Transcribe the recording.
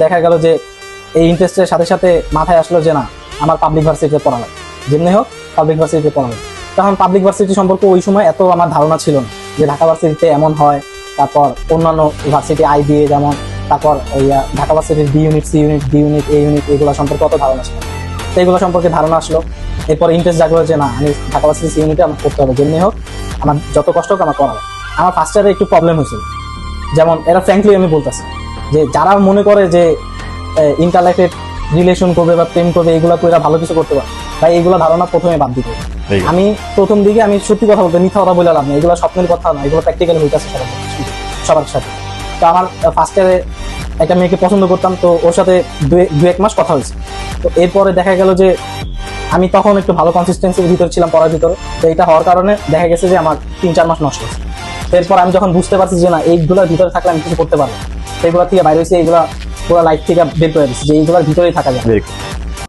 দেখা গেল যে এই ইন্টারেস্টের সাথে সাথে মাথায় আসলো যে না আমার পাবলিক ভার্সিটিতে পড়া লাগে, যেমনি হোক পাবলিক ভার্সিটিতে পড়া লাগে। তখন পাবলিক ভার্সিটি সম্পর্কে ওই সময় এত আমার ধারণা ছিল না যে ঢাকা ভার্সিটিতে এমন হয়, তারপর অন্যান্য ভার্সিটি আইবিএ যেমন, তারপর ওই ঢাকা ভার্সিটির B unit, C unit, D unit, A unit, এগুলো সম্পর্কে অত ধারণা ছিল। তো এগুলো সম্পর্কে ধারণা আসলো, এরপর ইন্টারেস্ট জাগলো যে না আমি ঢাকা ভার্সিটি সি ইউনিটে আমার পড়তে হবে, যেমনি হোক আমার যত কষ্ট হোক আমার পড়া। আমার ফার্স্ট ইয়ারে একটু প্রবলেম হয়েছিল, যেমন এরা ফ্র্যাঙ্কলি আমি বলতেছি যে যারা মনে করে যে ইন্টারলাইফের রিলেশন করবে বা প্রেম করবে এগুলো তো এরা ভালো কিছু করতে পারে, তাই এগুলো ধারণা প্রথমে বাদ দিতে। আমি প্রথম দিকে আমি সত্যি কথা বলতে, মিথ্যা কথা বলে লাভ নেই, এগুলো স্বপ্নের কথা না, এগুলো প্র্যাকটিক্যালি হইতেছে সবার সাথে। তো আমার ফার্স্ট ইয়ারে একটা মেয়েকে পছন্দ করতাম, তো ওর সাথে দু এক মাস কথা হয়েছে। তো এরপরে দেখা গেল যে আমি তখন একটু ভালো কনসিস্টেন্সির ভিতরে ছিলাম পড়ার ভিতরে, তো এটা হওয়ার কারণে দেখা গেছে যে আমার 3-4 মাস নষ্ট হয়েছে। এরপর আমি যখন বুঝতে পারছি যে না এইগুলোর ভিতরে থাকলে আমি কিছু করতে পারবো, সেইগুলো থেকে বাইরে হয়েছে, এইগুলা পুরো লাইফ থেকে বের করে দিচ্ছি যে এইগুলোর ভিতরেই থাকা যায়।